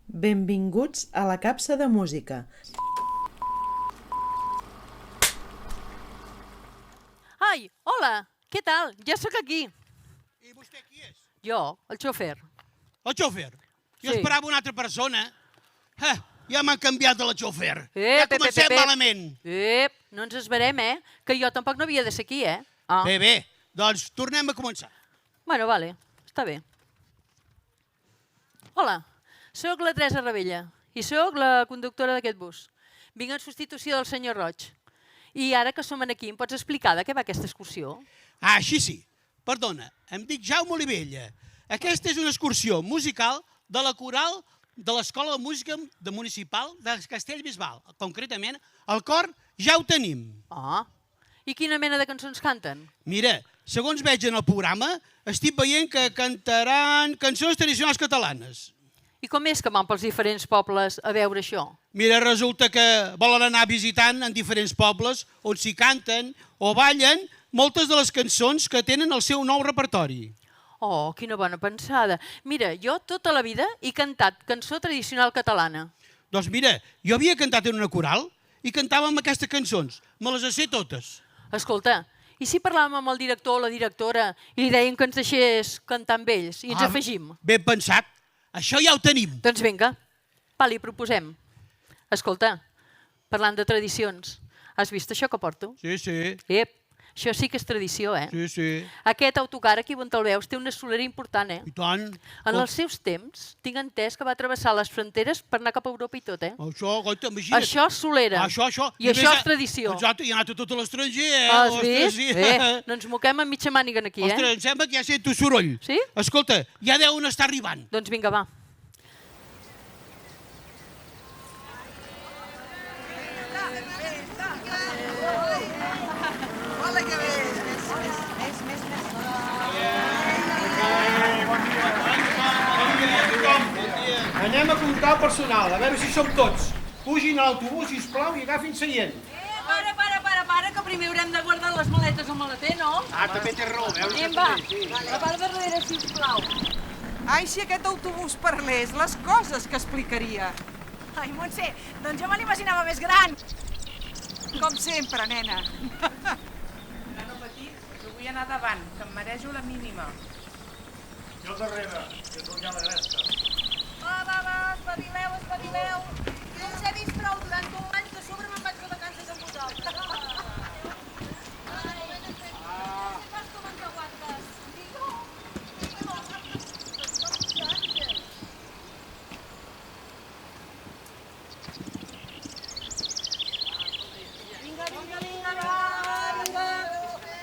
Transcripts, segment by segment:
Benvinguts a la capsa de música. Ai, hola, què tal? Ja sóc aquí. I vostè qui és? Jo, el xòfer. El xòfer. Jo Sí. esperava una altra persona. Ja m'han canviat de la xòfer. Ja comencem malament. No ens esverem, Que jo tampoc no havia de ser aquí, Bé, doncs tornem a començar. Bueno, vale, està bé. Hola, sóc la Teresa Ravella i sóc la conductora d'aquest bus. Vinc en substitució del senyor Roig. I ara que som aquí, em pots explicar de què va aquesta excursió? Així sí. Perdona, em dic Jaume Olivella. Aquesta és una excursió musical de la coral de l'Escola de Música Municipal de Castellbisbal. Concretament, el cor Ja ho tenim. I quina mena de cançons canten? Mira, segons veig en el programa, estic veient que cantaran cançons tradicionals catalanes. I com és que van pels diferents pobles a veure això? Mira, resulta que volen anar visitant en diferents pobles on s'hi canten o ballen moltes de les cançons que tenen el seu nou repertori. Oh, quina bona pensada. Mira, jo tota la vida he cantat cançó tradicional catalana. Doncs mira, jo havia cantat en una coral i cantàvem aquestes cançons. Me les sé totes. Escolta, i si parlàvem amb el director o la directora i li deien que ens deixés cantar amb ells i ens afegim? Ben pensat. Això ja ho tenim. Doncs vinga, li proposem. Escolta, parlant de tradicions, has vist això que porto? Sí. Això sí que és tradició, Sí. Aquest autocar aquí on te'l veus té una solera important, I tant. En els seus temps, tinc entès que va travessar les fronteres per anar cap a Europa i tot, Això, goita, imagina't. Això és solera. Això. I això és tradició. Exacte, i ha anat a tot l'estranger, Has vist? Sí. No ens moquem amb mitja màniga aquí, Ostres, em sembla que ja sento soroll. Sí? Escolta, ja deuen estar arribant. Doncs vinga, va. Hola, que bé! Més. Anem a comptar el personal, a veure si som tots. Pugin a l'autobús, sisplau, i agafin seient. Para, que primer haurem de guardar les maletes al maleter, no? També té raó, veus? Anem, va. La part darrere, sisplau. Ai, si aquest autobús parlés, les coses que explicaria. Ai, Montse, doncs jo me l'imaginava més gran. Com sempre, nena. Nano petit, jo vull anar davant, que em marejo la mínima. Jo darrere, que és on hi ha la gresca. Va, espavileu. No us he vist prou durant 2 anys, de sobre me'n vaig de vacances amb vosaltres.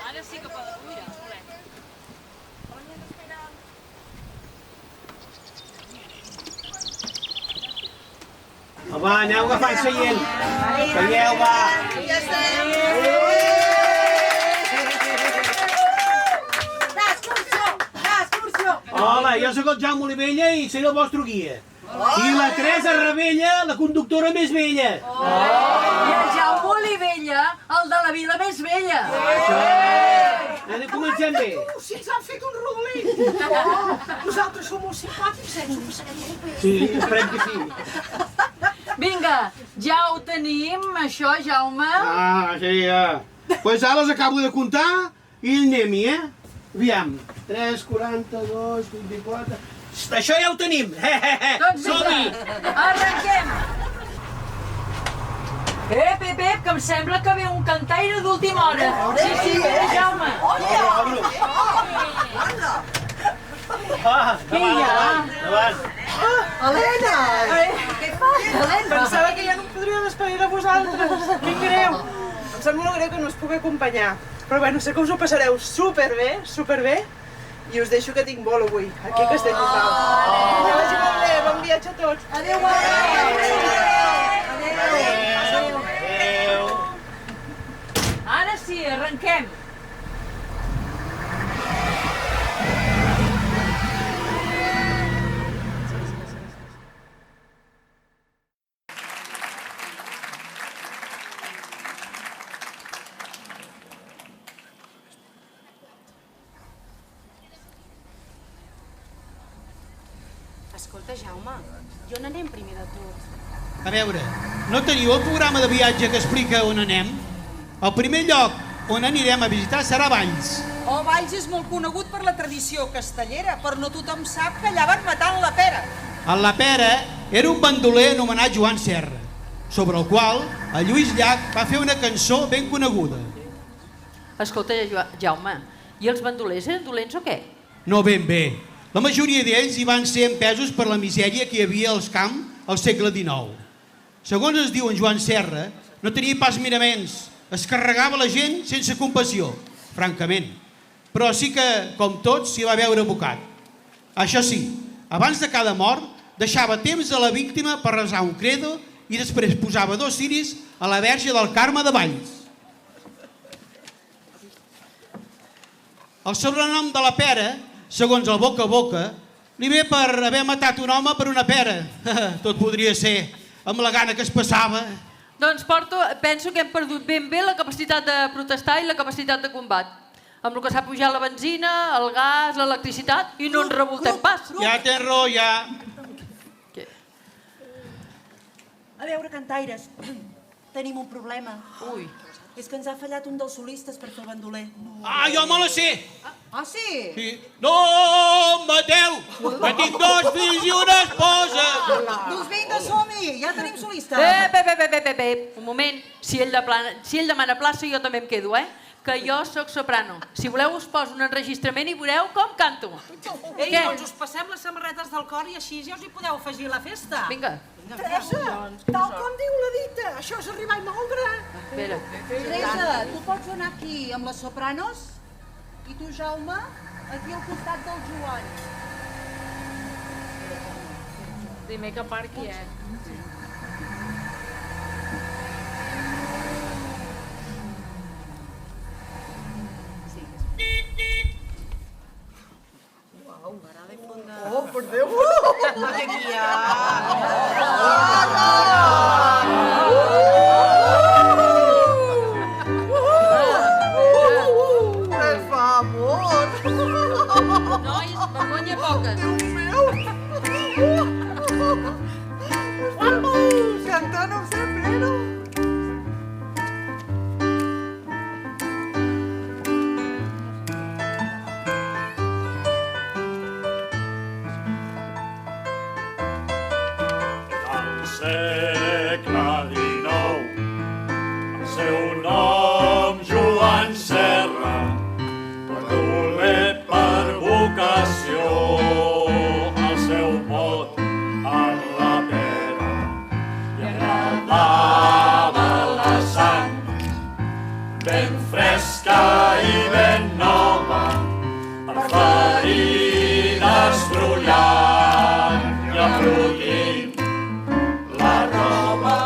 Ara sí que poden pujar. Va, aneu agafant seient. Seieu, va. Hola, jo sóc el Jaume Olivella i seré el vostre guia. I la Teresa Ravella, la conductora més vella. I el Jaume Olivella, el de la vila més vella. Ara comencem bé. Si ens han fet un rodolí! Vosaltres sou molt simpàtics, ens ho passarem molt bé. Sí, esperem que sí. Vinga, ja ho tenim, això, Jaume. Sí, ja. Pues ara els acabo de comptar i anem-hi, Aviam. 3, 42, 24... Això ja ho tenim! Doncs vinga, arrenquem. Ep, que em sembla que ve un cantaire d'última hora. Sí, Jaume. Qui hi ha? Helena! Què fas, Helena? Pensava que ja no em podria despedir de vosaltres. Quin greu. Em sap molt greu que no us pugui acompanyar. Però bueno, sé que us ho passareu superbé. I us deixo que tinc vol avui, aquí a Castellbisbal. Que vagi molt bé, bon viatge a tots. Adéu. Ara sí, arrenquem. Escolta, Jaume, i on anem primer de tot? A veure, no teniu el programa de viatge que explica on anem? El primer lloc on anirem a visitar serà Valls. Oh, Valls és molt conegut per la tradició castellera, però no tothom sap que allà van matant la pera. En la Pera era un bandoler anomenat Joan Serra, sobre el qual el Lluís Llach va fer una cançó ben coneguda. Escolta, Jaume, i els bandolers eren dolents o què? No ben bé. La majoria d'ells hi van ser empesos per la misèria que hi havia als camps al segle XIX. Segons es diu en Joan Serra, no tenia pas miraments, es carregava la gent sense compassió, francament. Però sí que, com tots, s'hi va veure abocat. Això sí, abans de cada mort, deixava temps a la víctima per resar un credo i després posava 2 ciris a la Verge del Carme de Valls. El sobrenom de la Pera, segons el boca a boca, li ve per haver matat un home per una pera. Tot podria ser, amb la gana que es passava. Doncs penso que hem perdut ben bé la capacitat de protestar i la capacitat de combat. Amb el que s'ha pujat la benzina, el gas, l'electricitat, i no ens revoltem pas. Ja tens raó, ja. Què? A veure, cantaires, tenim un problema. Ui. És que ens ha fallat un dels solistes per fer el bandoler. Ah, jo me la sé. Ah, sí? Sí. No em mateu, que tinc 2 fills i una esposa. Doncs vinga, som-hi, ja tenim solista. Un moment, si ell demana plaça jo també em quedo, que jo sóc soprano. Si voleu us poso un enregistrament i veureu com canto. Ei, doncs us passem les samarretes del cor i així ja us hi podeu afegir a la festa. Vinga. Teresa, tal com diu la dita, això és arribar i moldre. Espera. Teresa, tu pots anar aquí amb les sopranos? I tu, Jaume, aquí al costat del Joan. Primer que parqui, Oh, per Déu! Per favor! Nois, vergonya poques. Cantar no sé, però... Segle XIX, el seu nom Joan Serra, bandoler per vocació, el seu mot en la pera, i agradava la sang, ben fresca i ben nova, per ferides brollant i abrollant. La roba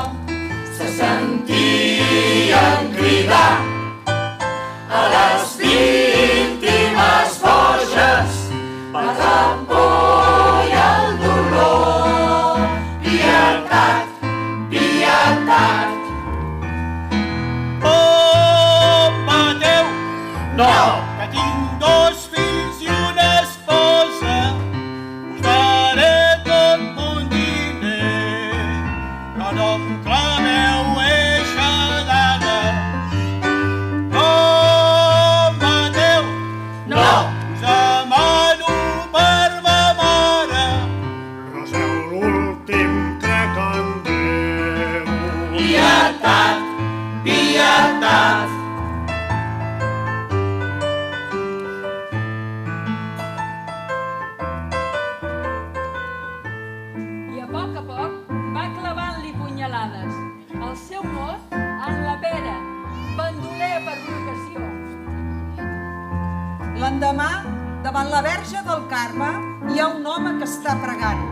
se sentien cridar a les víctimes boges per la por i el dolor. Pietat, pietat. Oh, mateu! No! Que tinc 2 fills i una esposa. Us daré tot mon diner. Però no em claveu eixa dada. No em mateu. No. Us demano per ma mare. Reseu l'últim crec en Déu. Pietat, pietat. I a poc va clavant-li punyalades. El seu mot en la pera, bandoler per vocació. L'endemà, davant la Verge del Carme, hi ha un home que està pregant.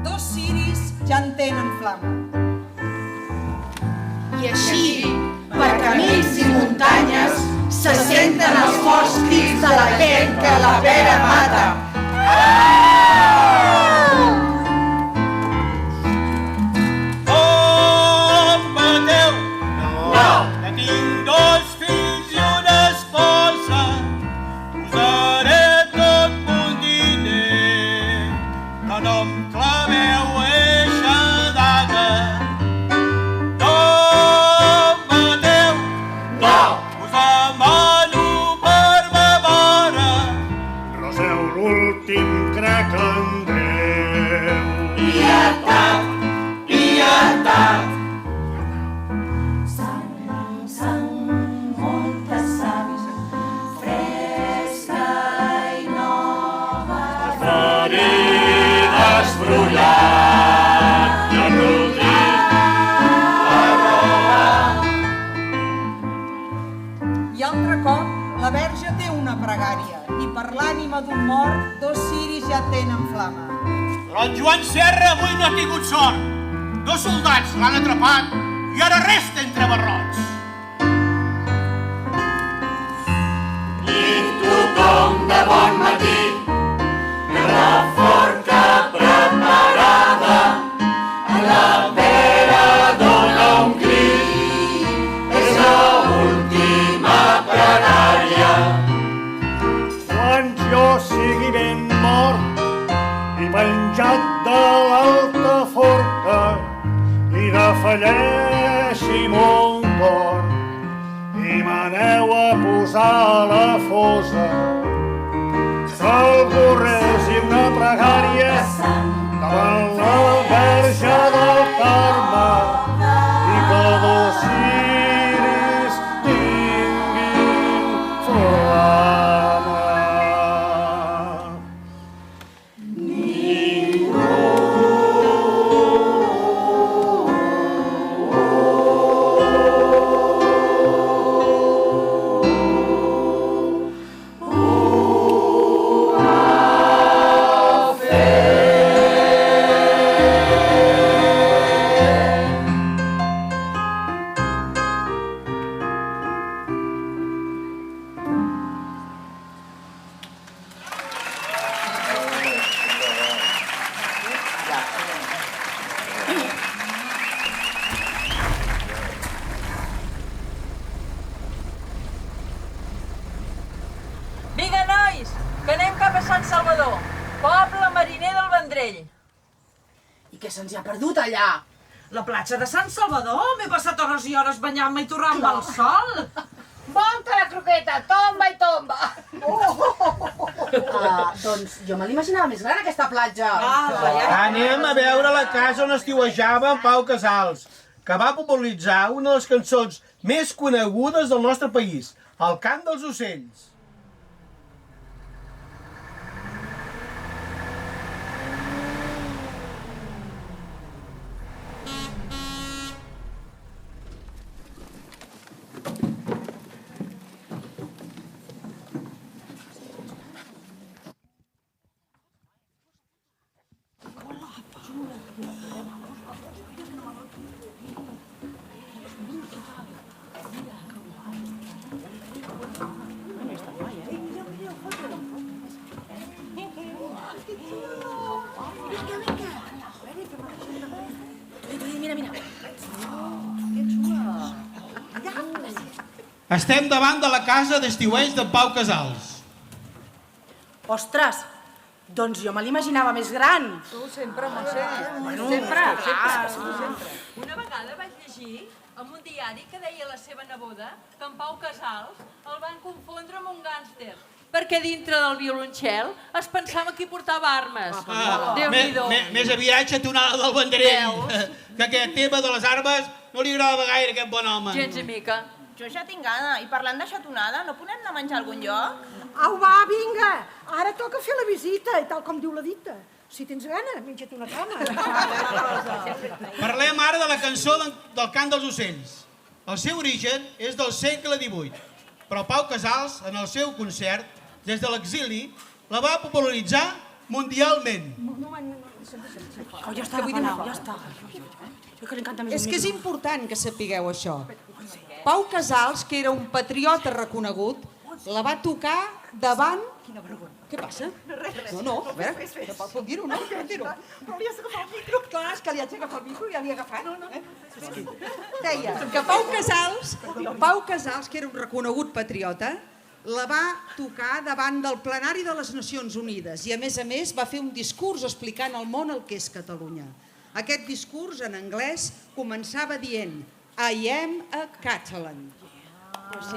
2 ciris ja en tenen flama. I així, per camins i muntanyes, se senten els forts crits de la gent que la pera mata. Oh, mateu! No! Que tinc 2 fills i una esposa. Us daré tot mon diner. Que no em claveu l'últim crec l'Andreu. Pietat, pietat. Sang, molta sang, fresca i nova. Ferides brollat i enrodrit la roba. I altre cop, la Verge té una pregària i per l'ànima d'un mort, 2 ciris ja tenen flama. El Joan Serra avui no ha tingut sort. 2 soldats l'han atrapat i ara resta entre barrots. I tothom de bon matí, la forca preparada, a la vera dona un crit, és l'última pregària. Quan jo sigui ben mort i penjat de l'alta forca i defalleixi mon cor i m'aneu a posar a la fosa, que algú resi una pregària davant la Verge del Carme i que 2 ciris tinguin flama. Vinga, nois, que anem cap a Sant Salvador, poble mariner del Vendrell. I què se'ns hi ha perdut allà? La platja de Sant Salvador? M'he passat hores i hores banyant-me i torrant amb el sol. Volta la croqueta, tomba i tomba. Doncs jo me l'imaginava més gran, aquesta platja. Anem a veure la casa on estiuejava en Pau Casals, que va popularitzar una de les cançons més conegudes del nostre país, El cant dels ocells. Estem davant de la casa d'estiueig de Pau Casals. Ostres, doncs jo me l'imaginava més gran. Tu sempre, Montse. Sempre. Una vegada vaig llegir en un diari que deia la seva neboda que en Pau Casals el van confondre amb un gàngster, perquè dintre del violoncel es pensava que hi portava armes. Déu-n'hi-do. Més aviat xatonada del Vendrell, que aquest tema de les armes no li agradava gaire a aquest bon home. Gens i mica. Jo ja tinc gana. I parlant de xatonada, no podem anar a menjar a algun lloc? Au, va, vinga! Ara toca fer la visita, tal com diu la dita. Si tens gana, menja't una cama. Parlem ara de la cançó del cant dels ocells. El seu origen és del segle XVIII, però Pau Casals, en el seu concert, des de l'exili, la va popularitzar mundialment. Ja està, Palau, ja està. És que és important que sapigueu això. Pau Casals, que era un patriota reconegut, la va tocar davant... Què passa? No, a veure, pot dir-ho, no? Però li has d'agafar el micro. Clar, és que li haig d'agafar el micro i ja l'he agafat. Deia que Pau Casals, que era un reconegut patriota, la va tocar davant del plenari de les Nacions Unides i, a més, va fer un discurs explicant al món el que és Catalunya. Aquest discurs, en anglès, començava dient I am a Catalan. Molt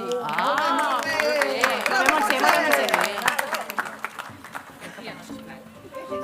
bé. Llumina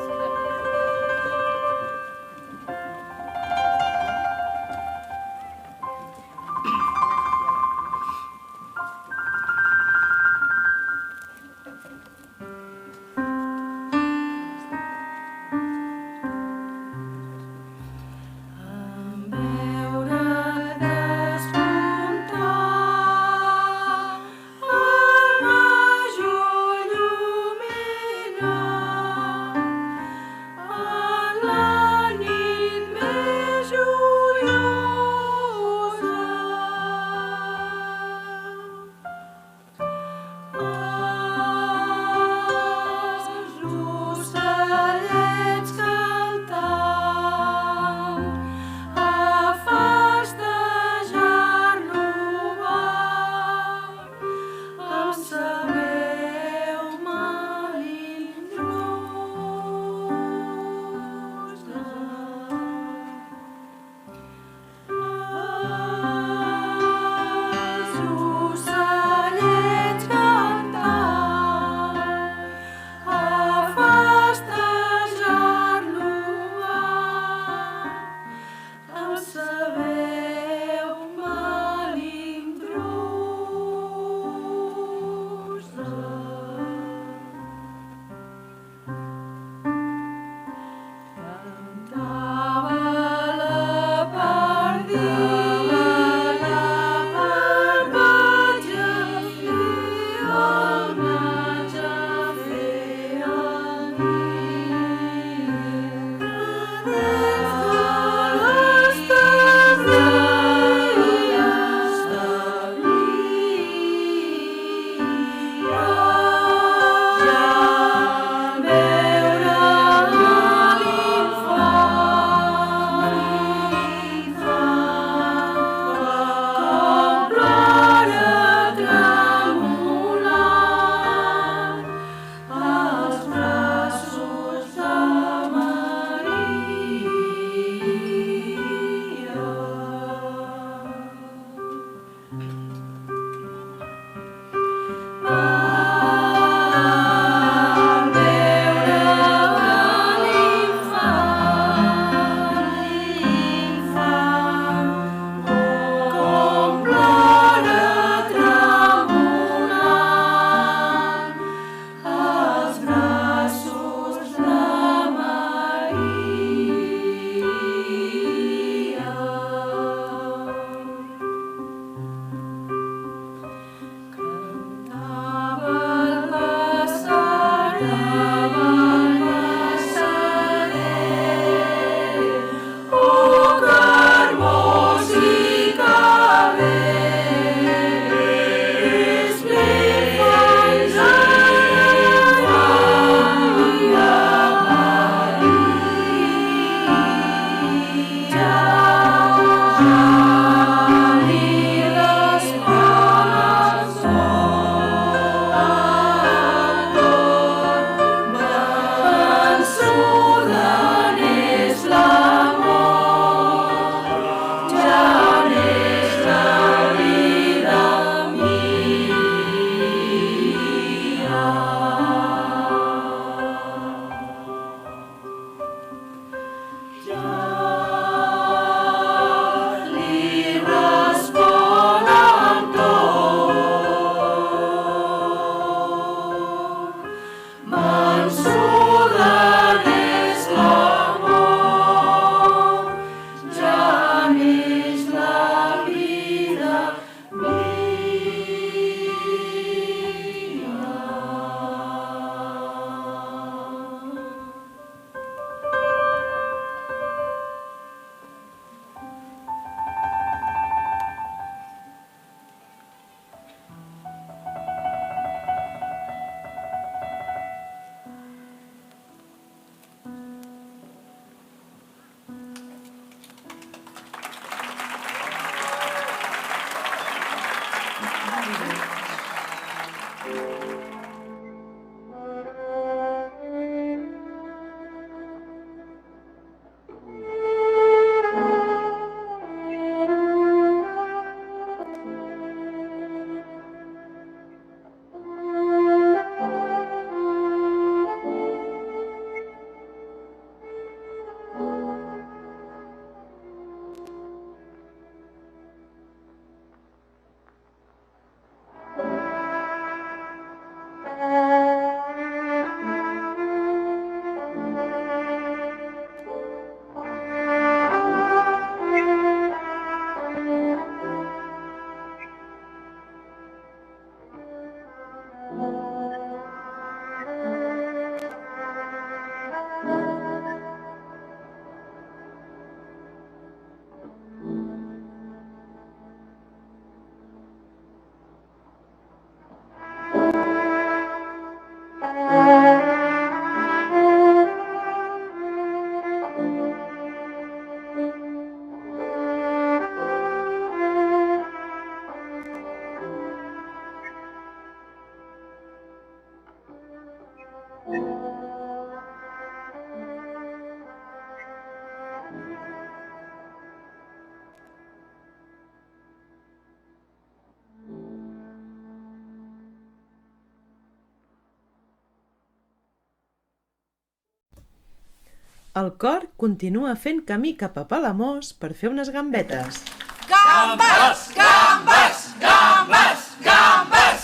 el cor continua fent camí cap a Palamós per fer unes gambetes. Gambes! Gambes! Gambes! Gambes!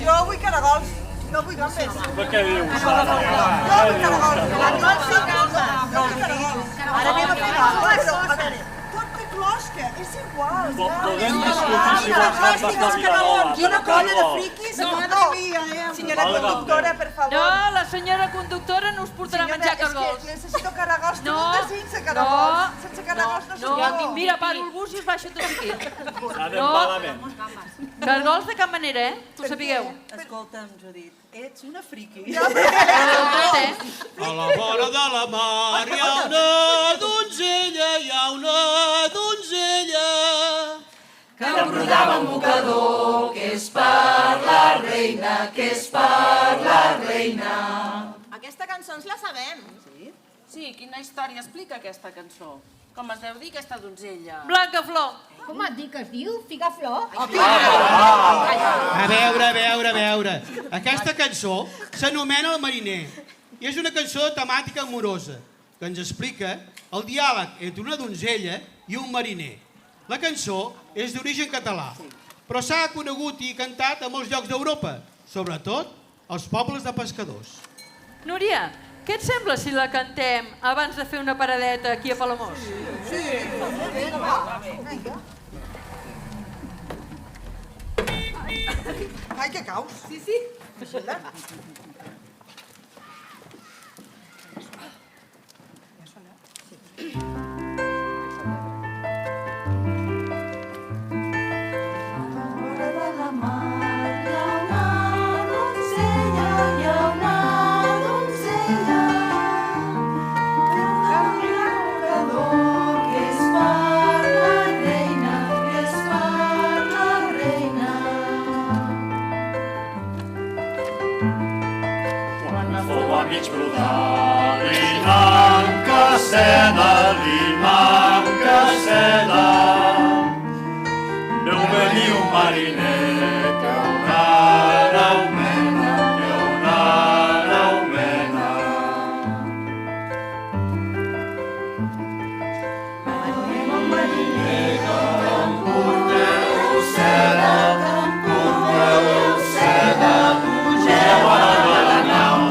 Jo vull caragols. No vull gambes. Però què dius? Jo vull caragols. No vull caragols. Ara anem a fer gambes. A veure, tot té closca. És igual. Podem discutir si vols gambes de Vilanova. Quina colla de friquis. Madre mia, senyora conductora, per favor. No, la senyora conductora no us portarà a menjar cargols. És que necessito caragols. No, Tinc un desig de caragols. Sense caragols no sóc jo. Mira, paro el bus i us baixo tot aquí. Anem malament. Cargols de cap manera, que ho sapigueu. Escolta'm, Judit, ets una friqui. A la vora de la mar hi ha una donzella, hi ha una donzella. Que brodava un mocador, que és per la reina, que és per la reina. Aquesta cançó ens la sabem. Sí, quina història explica aquesta cançó? Com es deu dir aquesta donzella? Blanca Flor. Com et dic que es diu? Figaflor? A veure. Aquesta cançó s'anomena El mariner i és una cançó de temàtica amorosa que ens explica el diàleg entre una donzella i un mariner. La cançó és d'origen català, però s'ha conegut i cantat a molts llocs d'Europa, sobretot als pobles de pescadors. Núria, què et sembla si la cantem abans de fer una paradeta aquí a Palamós? Sí. Ai, que caus. Sí. Deixa-la. Li manca seda. Deu venir un mariner que una nau mena, Anem al mariner que em porteu seda, pugeu a la nau.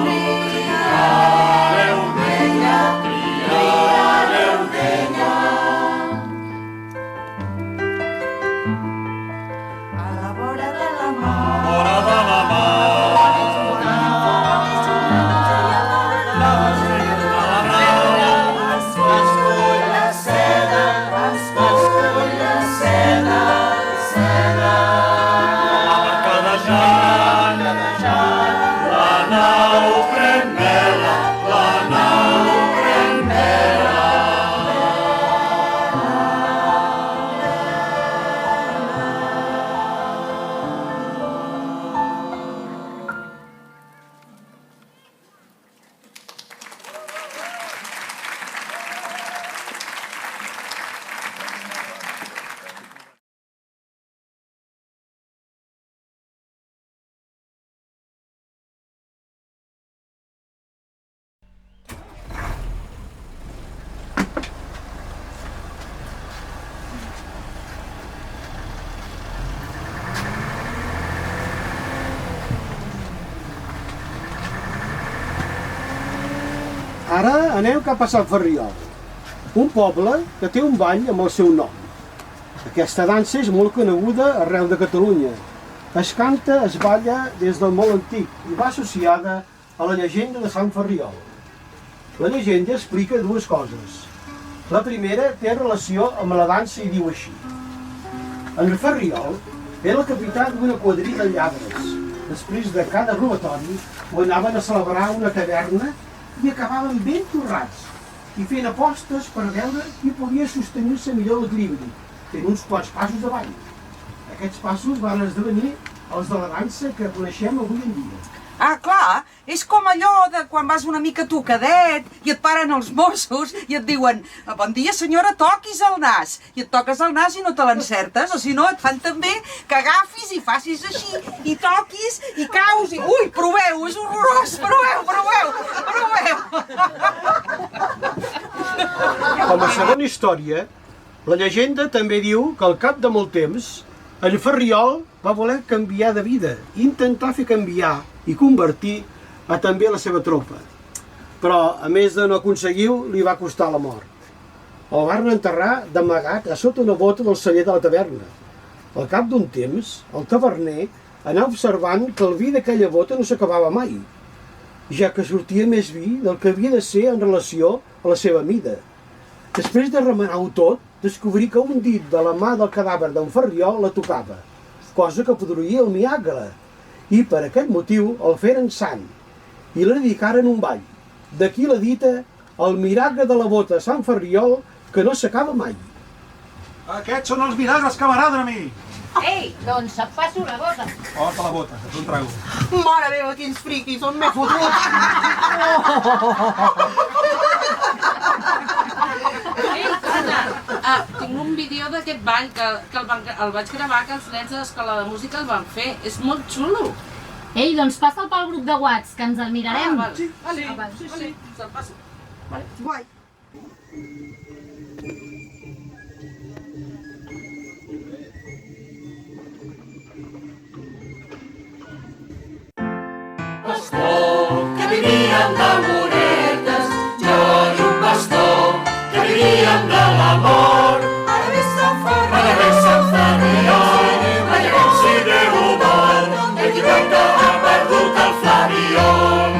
Ara anem cap a Sant Ferriol, un poble que té un ball amb el seu nom. Aquesta dansa és molt coneguda arreu de Catalunya. Es canta, es balla des del molt antic i va associada a la llegenda de Sant Ferriol. La llegenda explica dues coses. La primera té relació amb la dansa i diu així. En Ferriol era el capità d'una quadrilla de lladres. Després de cada robatori ho anaven a celebrar a una taverna i acabaven ben torrats i fent apostes per veure qui podia sostenir-se millor l'equilibri, fent uns quants passos avall. Aquests passos van esdevenir els de la dansa que coneixem avui en dia. Ah, clar, és com allò de quan vas una mica tocadet i et paren els Mossos i et diuen bon dia senyora, toquis el nas. I et toques el nas i no te l'encertes, o si no et fan també que agafis i facis així i toquis i caus i... Ui, proveu, és horrorós, proveu! Com a segona història, la llegenda també diu que al cap de molt temps en Ferriol va voler canviar de vida, intentar fer canviar i convertir a també la seva tropa. Però, a més de no aconseguir-ho, li va costar la mort. El van enterrar d'amagat a sota una bota del celler de la taverna. Al cap d'un temps, el taverner anava observant que el vi d'aquella bota no s'acabava mai, ja que sortia més vi del que havia de ser en relació a la seva mida. Després de remenar-ho tot, descobrí que un dit de la mà del cadàver d'en Ferriol la tocava, cosa que podria el milagre, i per aquest motiu el feren sant i la dedicaren un ball. D'aquí la dita, el miracle de la bota de Sant Ferriol que no s'acaba mai. Aquests són els miracles que m'agraden a mi. Ei, doncs et passo la bota. Porta la bota, que t'ho trago. Mare meva, quins friquis, on m'he fotut? Ei, Anna, tinc un vídeo d'aquest ball que el vaig gravar, que els nens de l'escola de música el van fer. És molt xulo. Ei, doncs passa'l pel grup de Whats, que ens el mirarem. Vale. Sí, se'l passo. Vale. Guai. Pastor que vivíem d'almoretes, jo i un pastor que vivíem de l'amor. Ara ve Sant Ferriol, ballarem si Déu ho vol, el qui canta ha perdut el flabiol.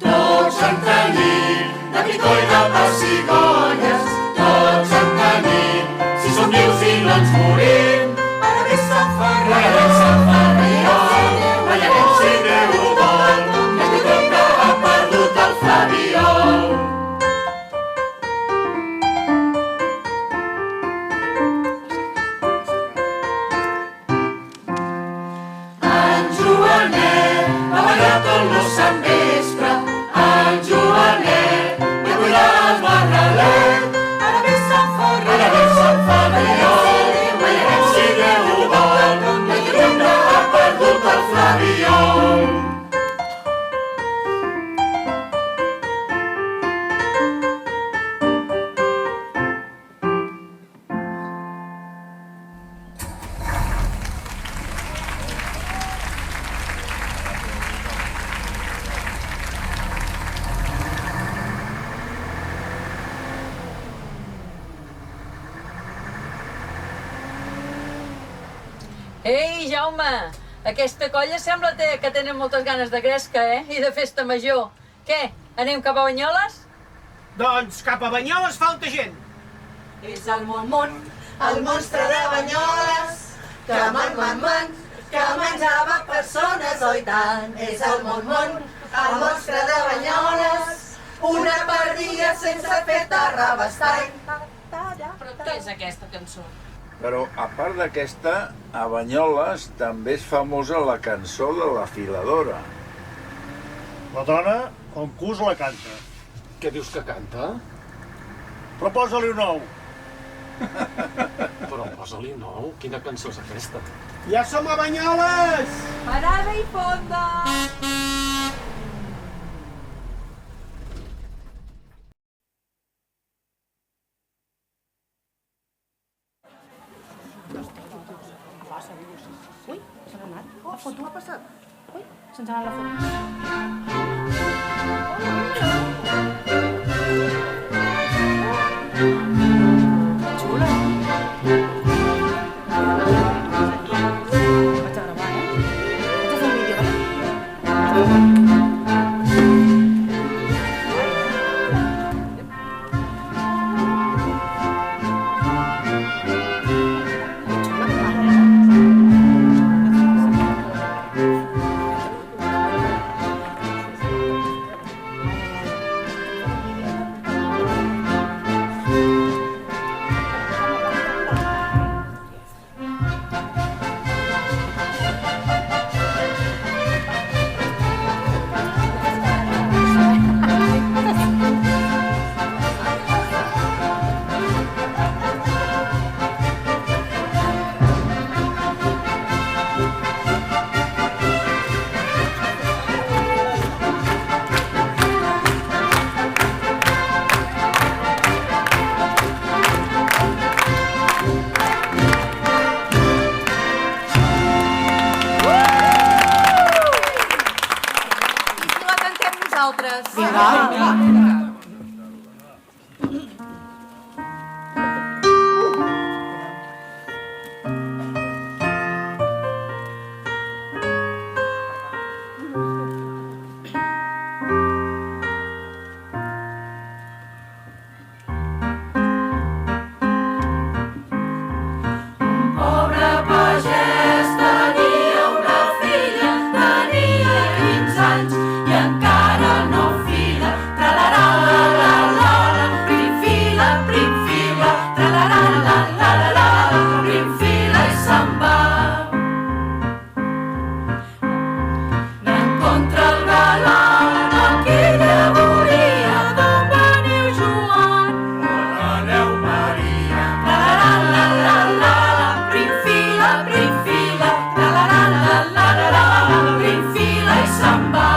Tots en tenim, de picó i de pessigolles, tots en tenim, si som vius i no ens morim. Ara ve Sant Ferriol, ballarem si Déu ho vol, el qui canta ha perdut el flabiol. En Joanet va ballar tot lo sant vespre, en Joanet va cuidar el marralet. Ara ve Sant Ferriol, ballarem si Déu ho vol, el qui canta ha perdut el flabiol. Ei, Jaume, aquesta colla sembla que tenen moltes ganes de gresca, I de festa major. Què, anem cap a Banyoles? Doncs cap a Banyoles falta gent. És el Mon, el monstre de Banyoles, que que menjava persones, oi tant. És el Mon, el monstre de Banyoles, una per dia sense fer terrabastall. Però què és aquesta cançó? Però, a part d'aquesta, a Banyoles també és famosa la cançó de la filadora. La dona, el cus la canta. Què dius que canta? Però posa-li un ou. Però posa-li nou, quina cançó és aquesta? Ja som a Banyoles! Parada i fonda! Ui, se n'ha anat. La foto ha passat. Ui, se'ns ha anat la foto. Xula. Vaig a gravar, Vaig a fer un vídeo, vale? Pobre pagès tenia una filla, tenia 15 anys i encara no fila. Tra-la-la-la-la-la, prim-fila, prim-fila, tra-la-la-la-la-la, prim-fila i se'n va. Anant contra el galant, el que ella volia, d'on veniu Joan? On aneu Maria? Tra-la-la-la-la-la, prim-fila, prim-fila, tra-la-la-la-la-la, prim-fila i se'n va.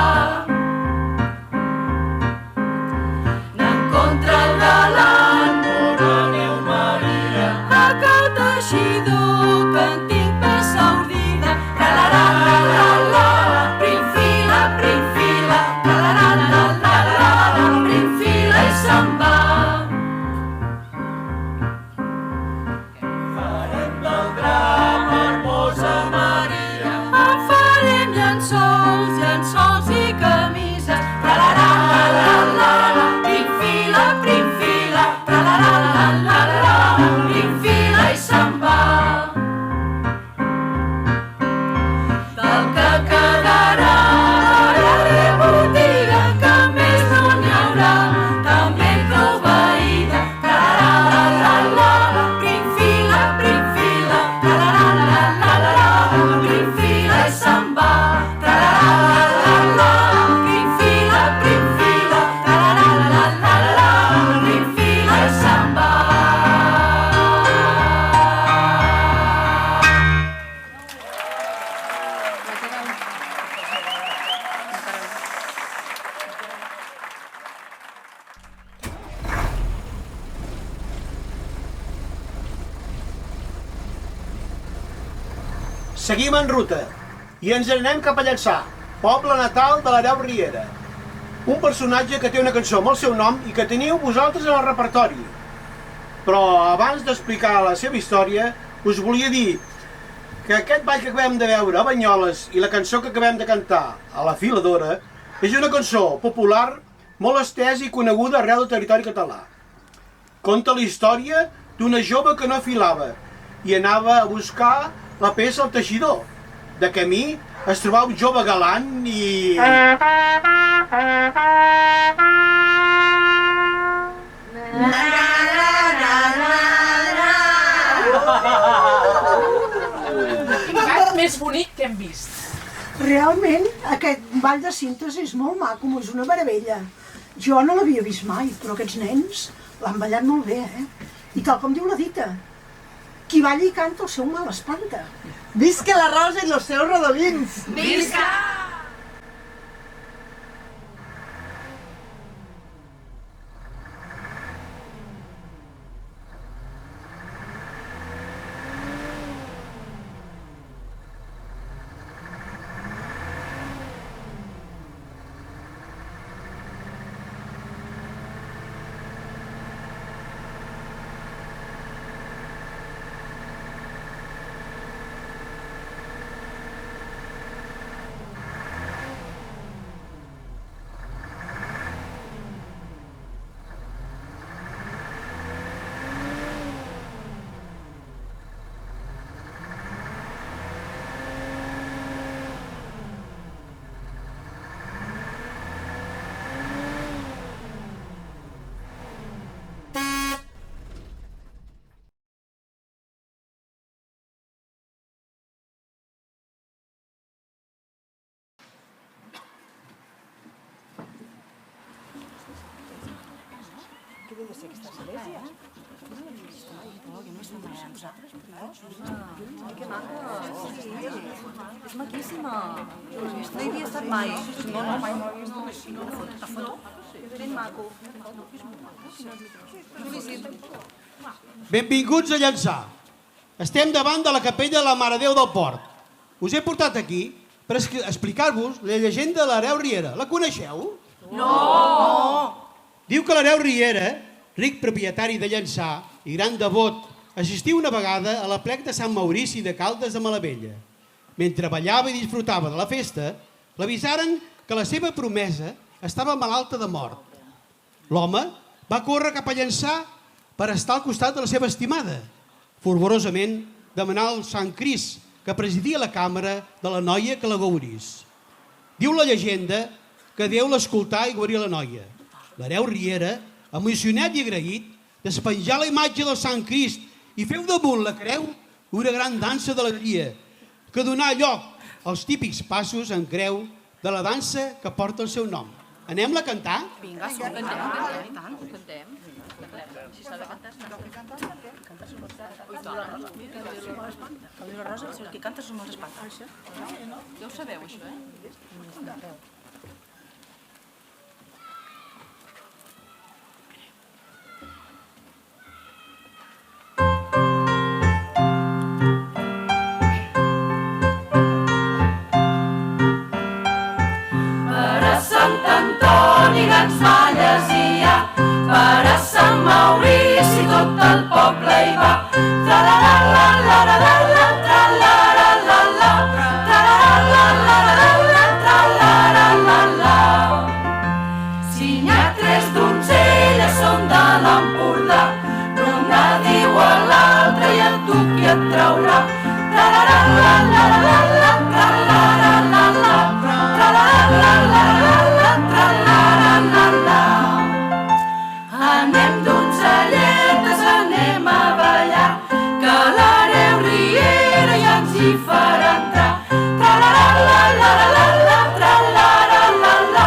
Anant contra el galant, on aneu Maria? A cau teixidor, que en tinc peça ordida, tra-la-la-la-la-la, prim-fila, prim-fila, tra-la-la-la-la-la, prim-fila i se'n va. Farem del drap, hermosa Maria, en farem llençols, llençols i camises, tra-la-la-la-la-la, prim-fila, prim-fila, tra-la-la-la-la-la, prim-fila i se'n va. Del que quedarà faré botiga, que més no n'hi haurà, també proveïda, tra-la-la-la-la, prim-fila, prim-fila, tra-la-la-la-la-la, prim-fila i se'n va. Tra-la-la-la-la, prim-fila, prim-fila, tra-la-la-la-la-la, prim-fila i se'n va. Seguim en ruta i ens anem cap a Llançà, poble natal de l'Hereu Riera. Un personatge que té una cançó amb el seu nom i que teniu vosaltres en el repertori. Però abans d'explicar la seva història, us volia dir que aquest ball que acabem de veure a Banyoles i la cançó que acabem de cantar a la Filadora és una cançó popular molt estesa i coneguda arreu del territori català. Conta la història d'una jove que no filava i anava a buscar la peça al teixidor. De camí es trobava un jove galant i... Quin ball més bonic que hem vist. Realment, aquest ball de síntesi és molt maco, és una meravella. Jo no l'havia vist mai, però aquests nens l'han ballat molt bé, I tal com diu la dita, qui balla i canta el seu mal espanta. Visca la rosa i los seus rodolins! Visca! Què devia ser aquesta església? Que maca! És maquíssima! No hi havia estat mai. No, mai no havia estat així. La foto? Ben maco. Benvinguts a Llançà. Estem davant de la capella de la Mare Déu del Port. Us he portat aquí per explicar-vos la llegenda de l'Hereu Riera. La coneixeu? Diu que l'hereu Riera, ric propietari de Llançà i gran devot, assistiu una vegada a l'aplec de Sant Maurici de Caldes de Malavella. Mentre ballava i disfrutava de la festa, l'avisaren que la seva promesa estava malalta de mort. L'home va córrer cap a Llançà per estar al costat de la seva estimada, fervorosament demanar al Sant Crist que presidia la càmera de la noia que la gaudís. Diu la llegenda que Déu l'escoltà i guarí la noia. L'hereu Riera, emocionat i agraït, despenjà la imatge del Sant Crist i feu damunt la creu una gran dansa d'alegria que donà lloc als típics passos en creu de la dansa que porta el seu nom. Anem-la a cantar? Vinga, cantem. Si s'ha de cantar, la Rosa, el que canta som els espants. Ja ho sabeu, això, eh? Sant Antoni grans balles hi ha, per a Sant Maurici tot el poble hi va. Tra-la-la-la-la-la-la, tra-la-la-la-la, tra-la-la-la-la-la, tra-la-la-la-la. Si n'hi ha 3 donzelles són de l'Empordà, l'una diu a l'altra i el duc i et traurà. Tra-la-la-la-la-la, tra-la-la-la-la, tra-la-la-la-la. Anem donzelletes, anem a ballar, que l'hereu Riera ja ens hi farà entrar. Tra-la-la-la-la-la-la, tra-la-la-la-la,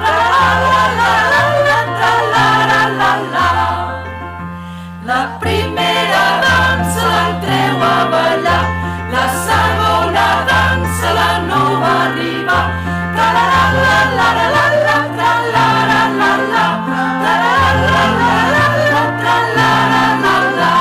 tra-la-la-la-la, tra-la-la-la-la. La primera dansa l'entreu a ballar, la segona dansa la no va arribar. Tra-la-la-la-la-la, tra-la-la-la-la, tra-la-la-la-la, tra-la-la-la-la.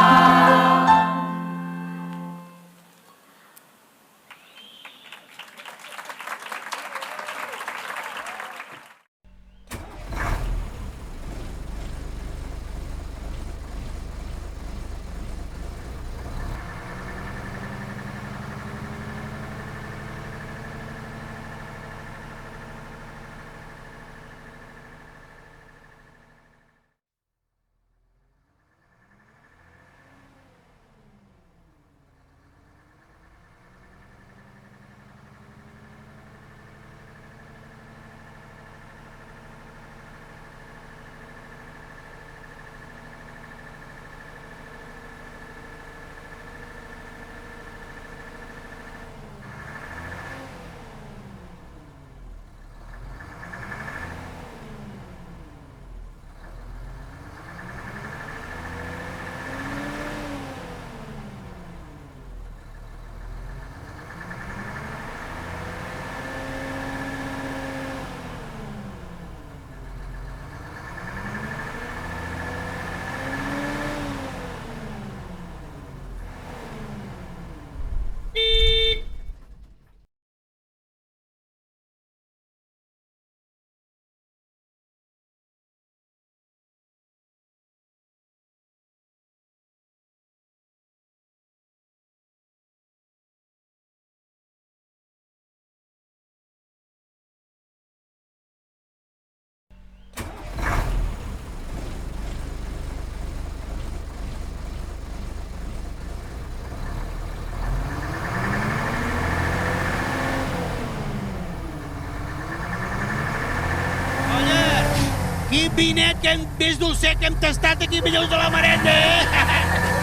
Quin vinet que més dolcet que hem tastat aquí millors de la merenda,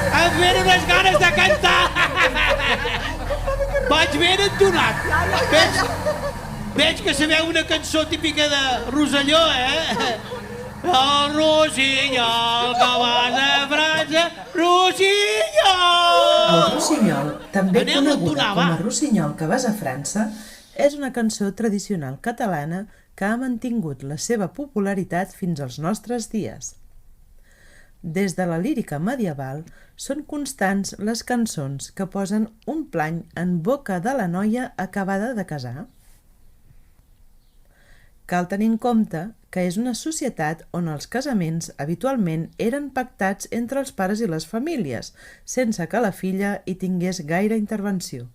Em venen unes ganes de cantar! Vaig ben entonat. Veig que sabeu una cançó típica de Rosselló, El rossinyol que vas a França, rossinyol! El rossinyol, també coneguda com a rossinyol que vas a França, és una cançó tradicional catalana que ha mantingut la seva popularitat fins als nostres dies. Des de la lírica medieval són constants les cançons que posen un plany en boca de la noia acabada de casar. Cal tenir en compte que és una societat on els casaments habitualment eren pactats entre els pares i les famílies, sense que la filla hi tingués gaire intervenció.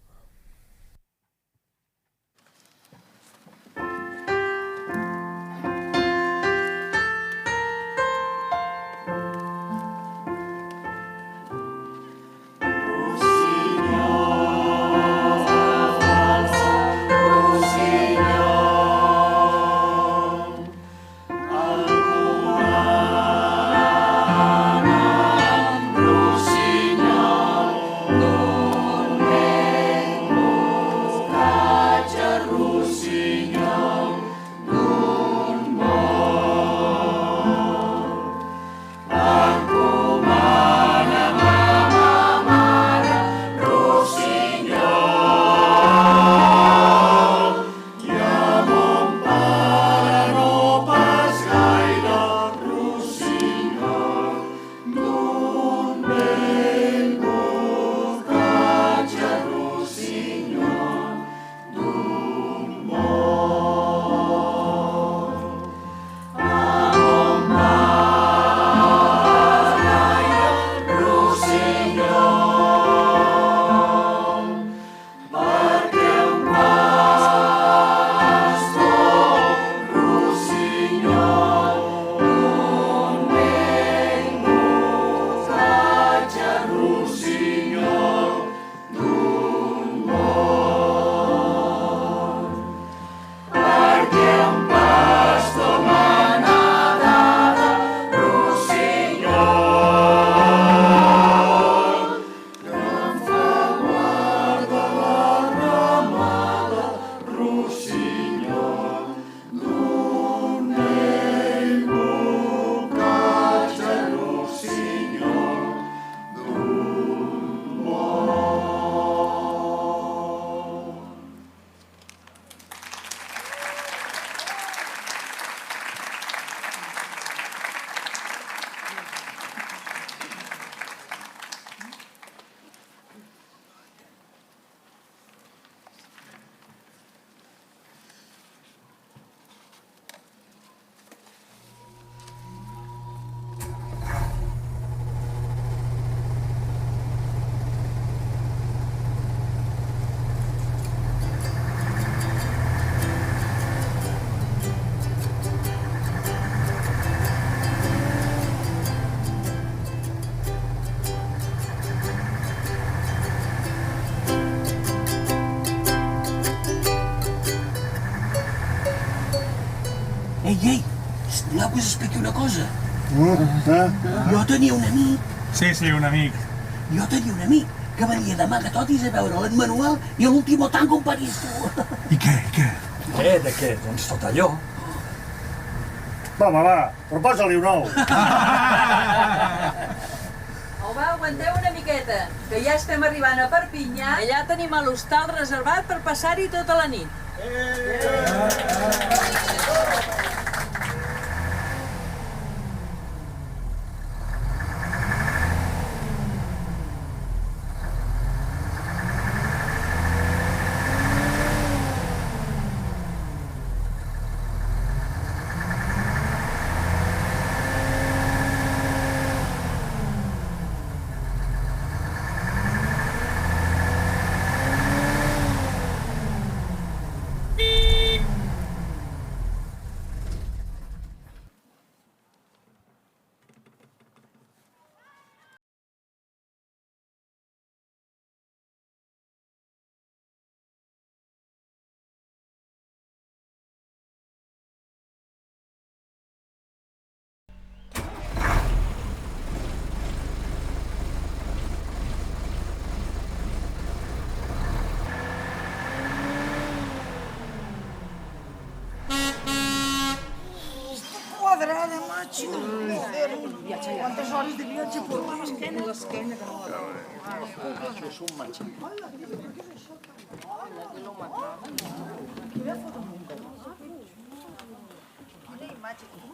Ei, voleu que us expliqui una cosa? Jo tenia un amic. Sí, un amic. Jo tenia un amic que venia d'amagatotis a veure l'en Manuel i l'último tango en París. I què? De què? Doncs tot allò. Va, proposa-li un nou. Home, aguanteu una miqueta, que ja estem arribant a Perpinyà. Allà tenim l'hostal reservat per passar-hi tota la nit. Quadrada, macho. ¿Cuántas horas de viaje por l'esquena? L'esquena, que no Això és un matxí.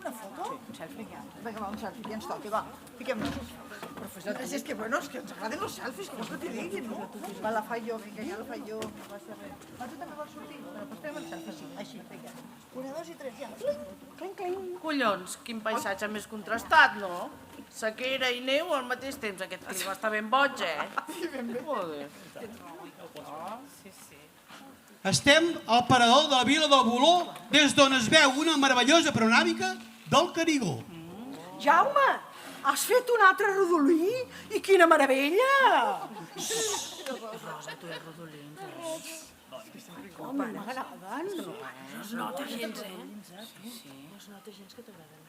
Una foto? Un selfie, ja. Vinga, va, un selfie, ja ens toca, va. Fiquem-nos. Per Res, és que, bueno, és que ens agraden els selfies, que vols que t'hi digui, no? Va, la faig jo, vinga, ja la faig jo. No passa res. Va, tu també vols sortir? Bueno, doncs fem el selfie, així, vinga. 1, 2 i 3, ja. Cling, cling. Collons, quin paisatge més contrastat, no? Sequera i neu al mateix temps. Aquest clima està ben boig, Sí, ben bé. Joder. Sí, sí. Estem al parador de la Vila del Boló, des d'on es veu una meravellosa panoràmica del Canigó. Jaume, has fet un altre rodolí? I quina meravella! Rosa, tu ets rodolí. Com m'agraden. No es nota gens, Sí. No es nota gens que t'agraden.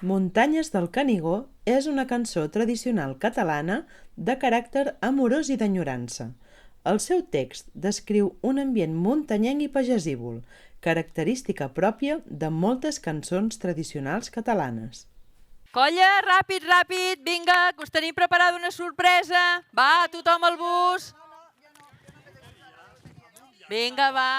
Muntanyes del Canigó és una cançó tradicional catalana de caràcter amorós i d'enyorança. El seu text descriu un ambient muntanyenc i pagesívol, característica pròpia de moltes cançons tradicionals catalanes. Colla, ràpid, ràpid, vinga, que us tenim preparada una sorpresa. Va, tothom al bus. Vinga, va.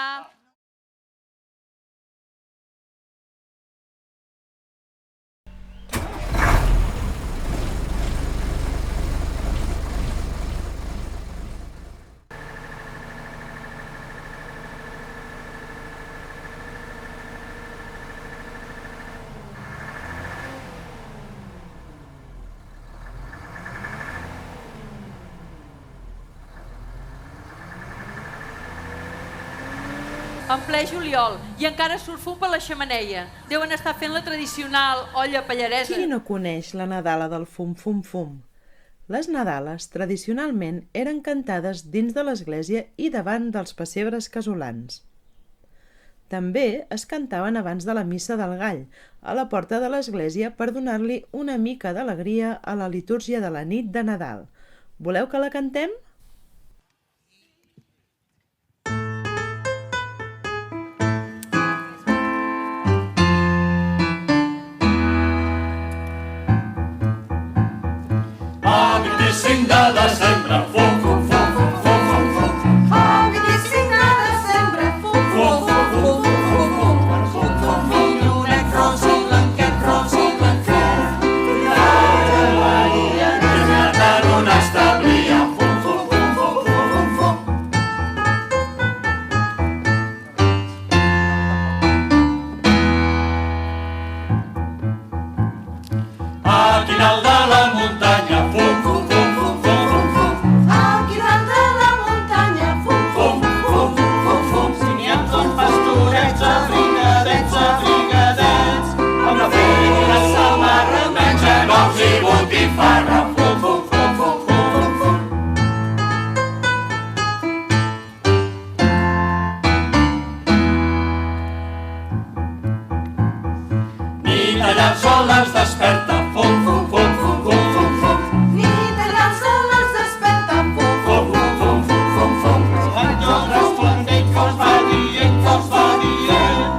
En ple juliol, i encara surt fum per la xemeneia. Deuen estar fent la tradicional olla pallaresa. Qui no coneix la Nadala del fum, fum, fum? Les Nadales, tradicionalment, eren cantades dins de l'església i davant dels pessebres casolans. També es cantaven abans de la missa del gall, a la porta de l'església per donar-li una mica d'alegria a la litúrgia de la nit de Nadal. Voleu que la cantem? el sol els desperta, fum, fum, fum, fum, fum, fum, fum. Nit allà el sol els desperta, fum, Fum, fum, fum, fum, fum, fum. L'àngel resplendent que els va dient, que els va dient.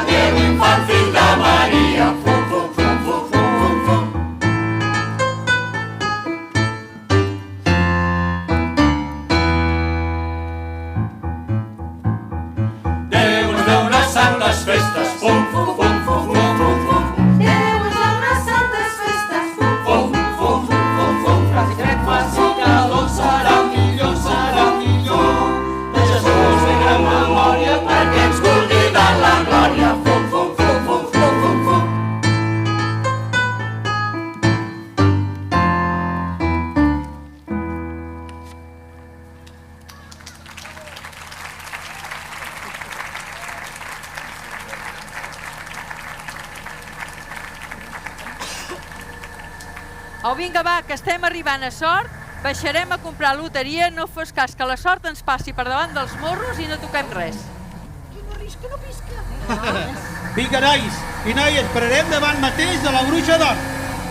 Déu infant, fill de Maria, fum, fum, fum, fum, fum, fum, fum. Déu ens deu unes santes festes, fum, fum, fum, fum, fum, fum, fum. Déu ens deu unes santes festes, fum, Fum, fum, fum, fum, fum. Faci fred, faci calor, serà millor, serà millor. De Jesús de gran memòria perquè ens vulgui dar la glòria. Fum, fum, fum, fum, fum, fum, fum. Au, vinga, va, que estem arribant a Sort, baixarem a comprar loteria, no fos cas que la sort ens passi per davant dels morros i no toquem res. Quina risca no pisca. Vinga, nois i noies, pararem davant mateix de la Bruixa d'Or.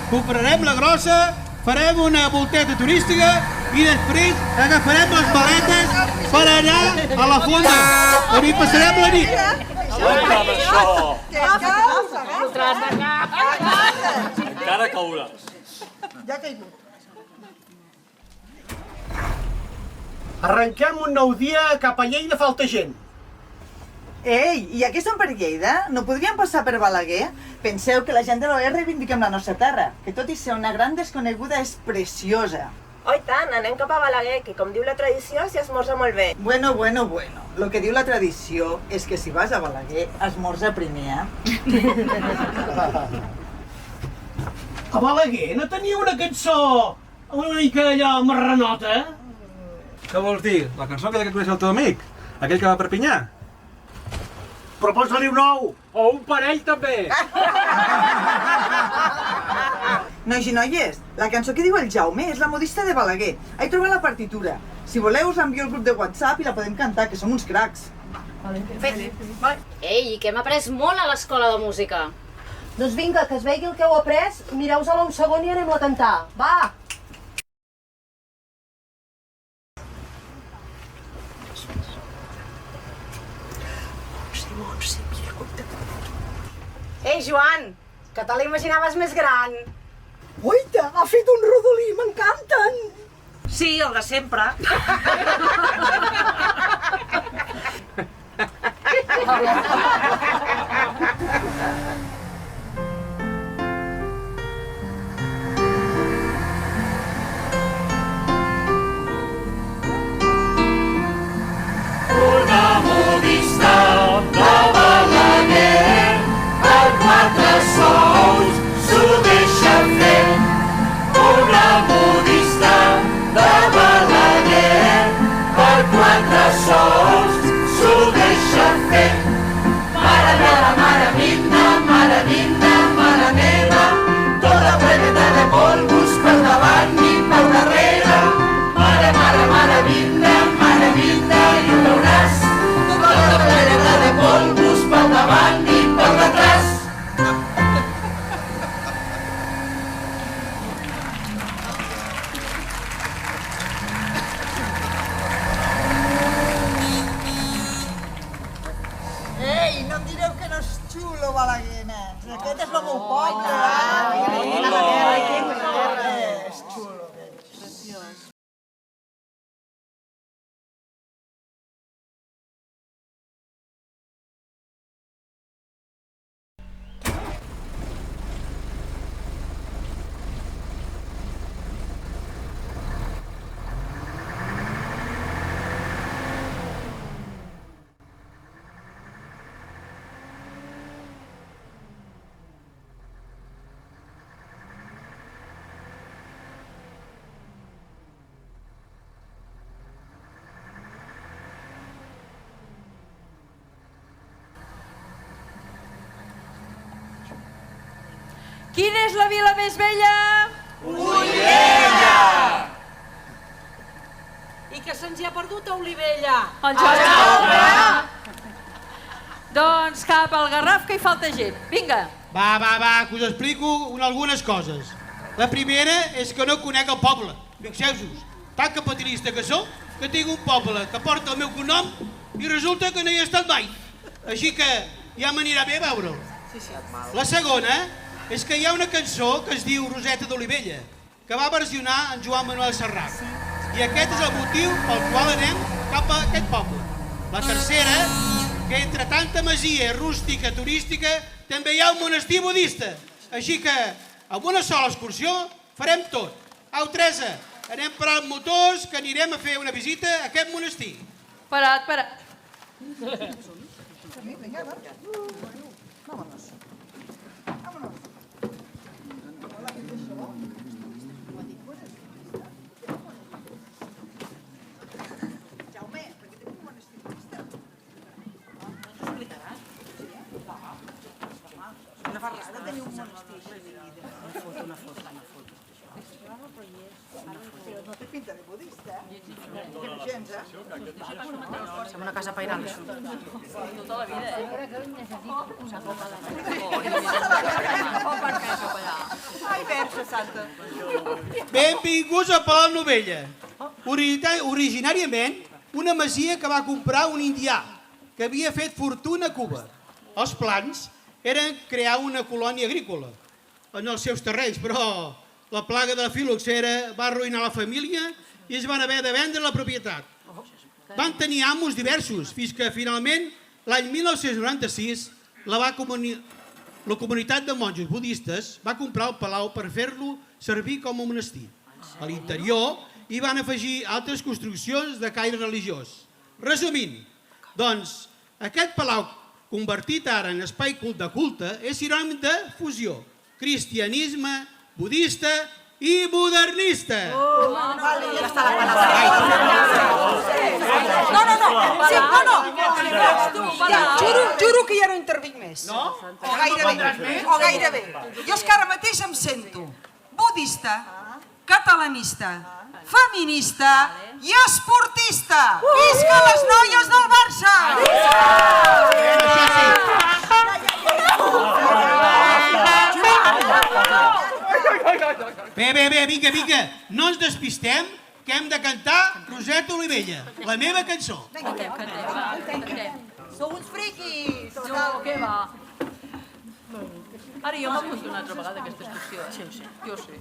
Comprarem la grossa, farem una volteta turística i després agafarem les maletes per anar a la fonda, on hi passarem la nit. Guaita d'això! Agafa't! Encara cauràs. Ja ha caigut. Arrenquem un nou dia cap a Lleida, falta gent. Ei, i ja que som per Lleida, no podríem passar per Balaguer? Penseu que la gent de l'OE reivindiquem la nostra terra, que tot i ser una gran desconeguda és preciosa. Oh, i tant, anem cap a Balaguer, que com diu la tradició s'hi esmorza molt bé. Bueno. Lo que diu la tradició és que si vas a Balaguer, esmorza primer, eh? A Balaguer no tenia una cançó una mica allò marranota? Què vols dir? La cançó que coneix el teu amic? Aquell que va a Perpinyà? Però posa-li un nou! O un parell també! Nois i noies, la cançó que diu el Jaume és La modista de Balaguer. He trobat la partitura. Si voleu us envio al grup de WhatsApp i la podem cantar, que som uns cracs. Ei, que hem après molt a l'escola de música. Doncs vinga, que es vegi el que heu après, mireu-se-la un segon i anem-la a cantar. Va! Ei, Joan, que te la imaginaves més gran. Oita, ha fet un rodolí, m'encanten! Sí, el de sempre. Una modista de Balaguer, per 4 sous s'ho deixa fer. Una modista de Balaguer, per 4 sous s'ho deixa fer. Mare meva, mare mina, mare mina, mare meva, tota plena de polvos per davant i per darrere. Mare, mare, mare mina, i ho veuràs, tota plena de polvos per davant i per detrás. Ei, no em direu que no és xulo, Balaguer, nens. Aquest és el meu poble. És xulo. Preciós. Quina és la vila més vella? Olivella! I que se'ns hi ha perdut a Olivella? El Jaume! Doncs cap al Garraf, que hi falta gent. Vinga. Va, que us explico algunes coses. La primera és que no conec el poble. Fixeu-vos, tan capitalista que sóc, que tinc un poble que porta el meu cognom i resulta que no hi he estat mai. Així que ja m'anirà bé veure'l. La segona és que hi ha una cançó que es diu Roseta d'Olivella, que va versionar en Joan Manuel Serrat. I aquest és el motiu pel qual anem cap a aquest poble. La tercera, que entre tanta masia rústica, turística, també hi ha un monestir budista. Així que, amb una sola excursió, farem tot. Au, Teresa, anem per als motors, que anirem a fer una visita a aquest monestir. Parat. Una foto. Però no té pinta de budista, Som una casa pairal, això. Tota la vida, Necessito una copa de Ai, verge santa. Benvinguts a Palau Novella. Originàriament, una masia que va comprar un indià que havia fet fortuna a Cuba. Els plans eren crear una colònia agrícola en els seus terrenys, però la plaga de la filoxera va arruïnar la família i es van haver de vendre la propietat. Van tenir amos diversos, fins que finalment, l'any 1996, la comunitat de monjos budistes va comprar el palau per fer-lo servir com a monestir. A l'interior hi van afegir altres construccions de caire religiós. Resumint, doncs, aquest palau convertit ara en espai de culte és sinònim de fusió, cristianisme, budista i modernista. Ja està la No. Juro que ja no intervinc més. No? O gairebé. Jo és que ara mateix em sento budista, catalanista, feminista i esportista. Visca les noies del Barça! Bé, vinga, no ens despistem, que hem de cantar Roseta Olivella, la meva cançó. Cantem. Sou uns friquis! No, què va? Ara jo m'apunto una altra vegada a aquesta excursió. Sí. Jo sé.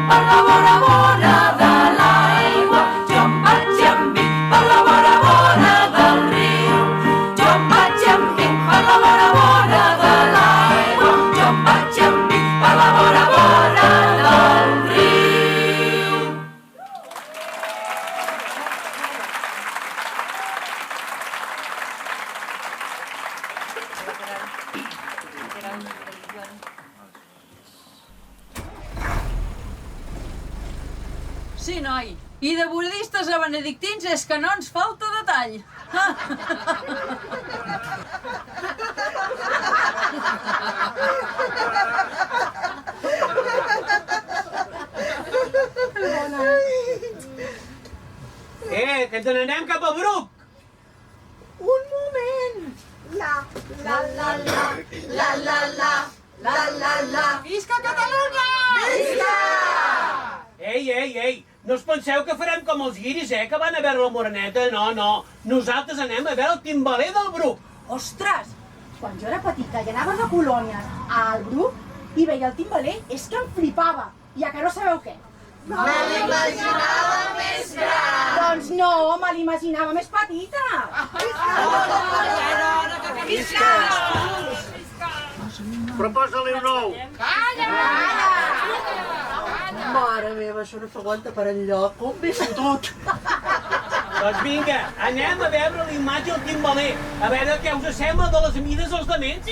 per la vora vora de l'aigua. Jo em vaig i em vinc per la vora vora del riu. Jo em vaig i em vinc per la vora vora de l'aigua. Jo em vaig i em vinc per la vora vora del riu. Sí, noi. I de budistes a benedictins és que no ens falta detall. Que ens n'anem cap a Bruc. Un moment! La, la, la, la, la, la, la, la, la, la. Visca Catalunya! Visca! Ei, no us penseu que farem com els guiris, que van a veure la Moreneta? No. Nosaltres anem a veure el timbaler del Bruc. Ostres! Quan jo era petita i anava de colònies al Bruc i veia el timbaler, és que em flipava. I a que no sabeu què? Me l'imaginava més gran. Doncs no, me l'imaginava més petita. Visca! Proposa-li un nou. Mare meva, això no s'aguanta per enlloc. Com ve fotut? Doncs vinga, anem a veure la imatge del timbaler, a veure què us sembla de les mides dels dements.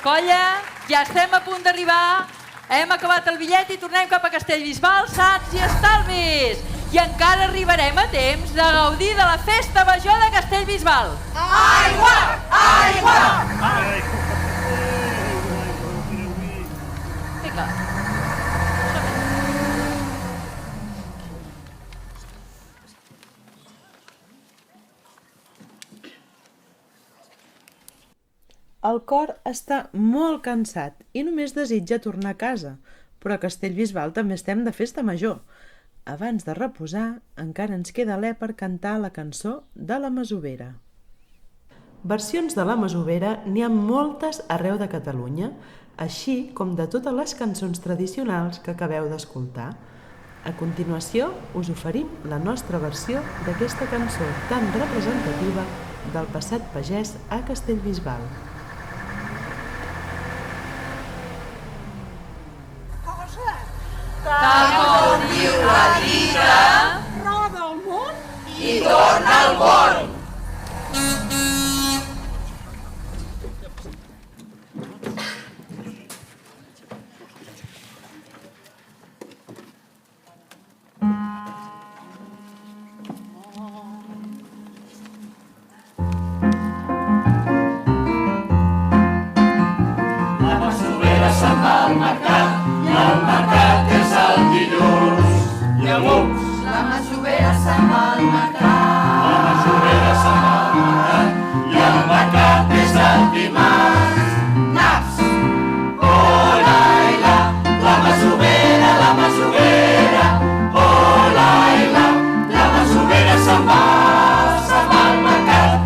Colla, ja estem a punt d'arribar. Hem acabat el bitllet i tornem cap a Castellbisbal, sants i estalvis. I encara arribarem a temps de gaudir de la festa major de Castellbisbal. Aigua! Aigua! Vinga. El cor està molt cansat i només desitja tornar a casa, però a Castellbisbal també estem de festa major. Abans de reposar, encara ens queda alè per cantar la cançó de la Masovera. Versions de la Masovera n'hi ha moltes arreu de Catalunya, així com de totes les cançons tradicionals que acabeu d'escoltar. A continuació, us oferim la nostra versió d'aquesta cançó tan representativa del passat pagès a Castellbisbal. Tal com diu la dita, roda el món i torna al món. La masovera se'n va al mercat i el mercat és el dilluns. I amunt, La masovera se'n va al mercat. la masovera se'n va al mercat i el mercat és el dimarts. Naps! Oh, Laila, la masovera, la masovera. Oh, Laila, la masovera se'n va al mercat.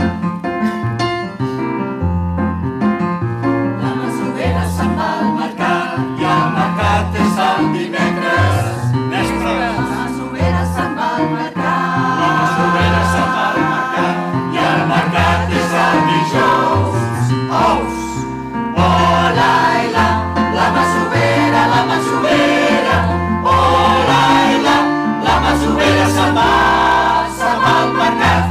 La masovera se'n va al mercat i el mercat és el dimecres. Mestre, La masovera se'n va al mercat. la masovera se'n va al mercat i el mercat és el dijous. Ous! Oh, Laila, la masovera, la masovera. Oh, Laila, la masovera se'n va al mercat.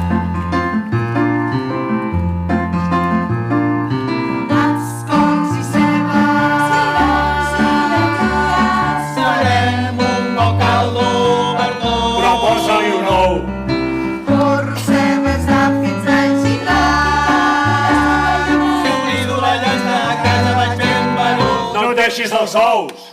Naps, cols i ceba. Farem un bon caldo verdó. Però posa-li un ou. Porcebes de fins enxilats. Si oblido la llasta a casa vaig ben venut. No deixis els ous.